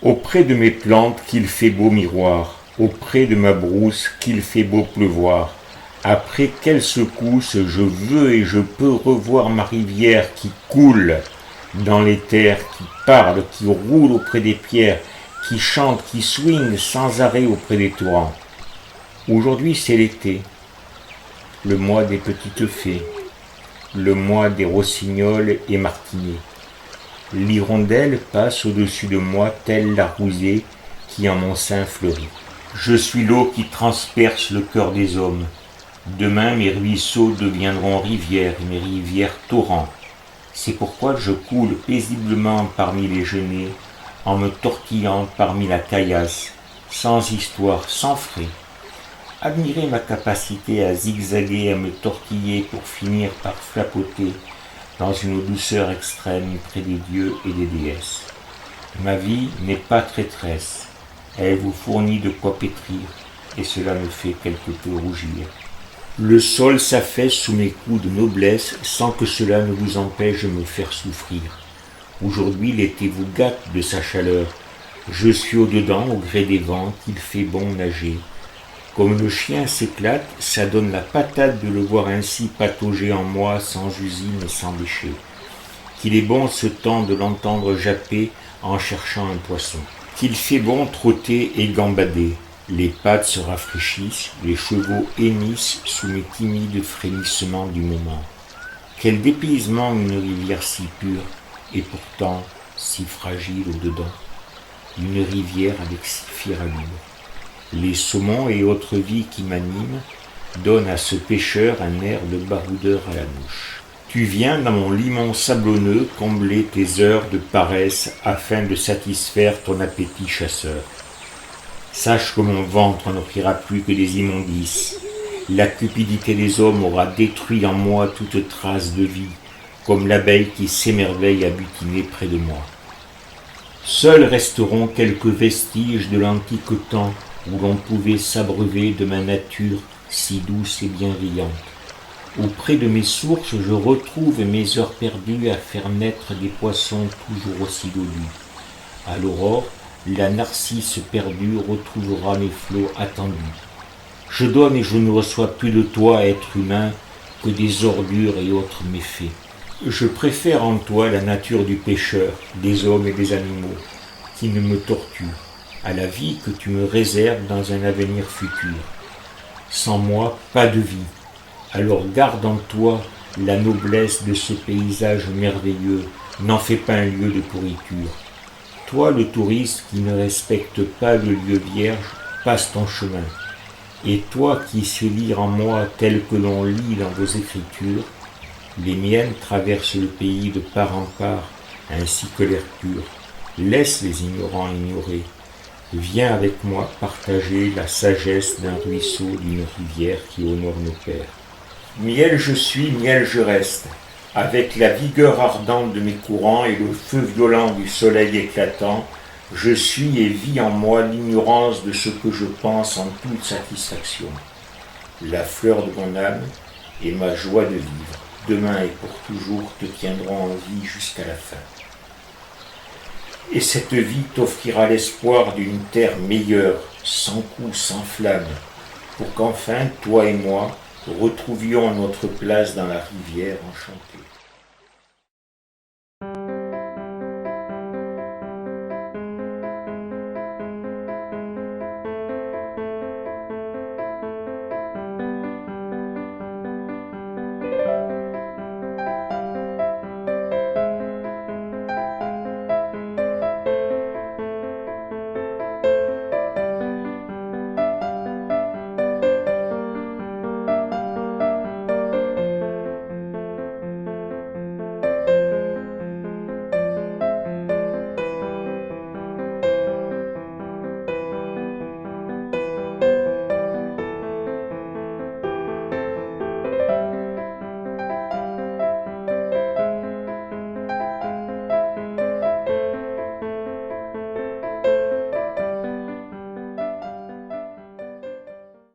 Auprès de mes plantes qu'il fait beau miroir, auprès de ma brousse qu'il fait beau pleuvoir. Après quelle secousse je veux et je peux revoir ma rivière qui coule dans les terres, qui parle, qui roule auprès des pierres, qui chante, qui swing sans arrêt auprès des torrents. Aujourd'hui c'est l'été, le mois des petites fées, le mois des rossignols et martinets. L'hirondelle passe au-dessus de moi telle la rosée qui en mon sein fleurit. Je suis l'eau qui transperce le cœur des hommes. Demain mes ruisseaux deviendront rivières et mes rivières torrents. C'est pourquoi je coule paisiblement parmi les genêts, en me tortillant parmi la caillasse, sans histoire, sans frais. Admirez ma capacité à zigzaguer, à me tortiller pour finir par flapoter dans une douceur extrême près des dieux et des déesses. Ma vie n'est pas traîtresse, elle vous fournit de quoi pétrir, et cela me fait quelque peu rougir. Le sol s'affaisse sous mes coups de noblesse sans que cela ne vous empêche de me faire souffrir. Aujourd'hui l'été vous gâte de sa chaleur, je suis au-dedans au gré des vents qu'il fait bon nager. Comme le chien s'éclate, ça donne la patate de le voir ainsi patauger en moi sans usine et sans déchets. Qu'il est bon ce temps de l'entendre japper en cherchant un poisson. Qu'il fait bon trotter et gambader. Les pattes se rafraîchissent, les chevaux hennissent sous mes timides frémissements du moment. Quel dépaysement une rivière si pure et pourtant si fragile au-dedans. Une rivière avec si fière allure. Les saumons et autres vies qui m'animent donnent à ce pêcheur un air de baroudeur à la bouche. Tu viens dans mon limon sablonneux combler tes heures de paresse afin de satisfaire ton appétit chasseur. Sache que mon ventre n'offrira plus que des immondices. La cupidité des hommes aura détruit en moi toute trace de vie, comme l'abeille qui s'émerveille à butiner près de moi. Seuls resteront quelques vestiges de l'antique temps où l'on pouvait s'abreuver de ma nature si douce et bienveillante. Auprès de mes sources, je retrouve mes heures perdues à faire naître des poissons toujours aussi dodus. À l'aurore, la narcisse perdue retrouvera mes flots attendus. Je donne et je ne reçois plus de toi, être humain, que des ordures et autres méfaits. Je préfère en toi la nature du pêcheur, des hommes et des animaux, qui ne me torturent, à la vie que tu me réserves dans un avenir futur. Sans moi, pas de vie. Alors garde en toi la noblesse de ce paysage merveilleux, n'en fais pas un lieu de pourriture. Toi, le touriste qui ne respecte pas le lieu vierge, passe ton chemin. Et toi qui sais lire en moi tel que l'on lit dans vos écritures, les miennes traversent le pays de part en part, ainsi que l'air pur. Laisse les ignorants ignorer. Viens avec moi partager la sagesse d'un ruisseau, d'une rivière qui honore nos pères. Miel je suis, miel je reste, avec la vigueur ardente de mes courants et le feu violent du soleil éclatant, je suis et vis en moi l'ignorance de ce que je pense en toute satisfaction. La fleur de mon âme et ma joie de vivre, demain et pour toujours, te tiendront en vie jusqu'à la fin. Et cette vie t'offrira l'espoir d'une terre meilleure, sans coups, sans flamme, pour qu'enfin, toi et moi, retrouvions notre place dans la rivière enchantée.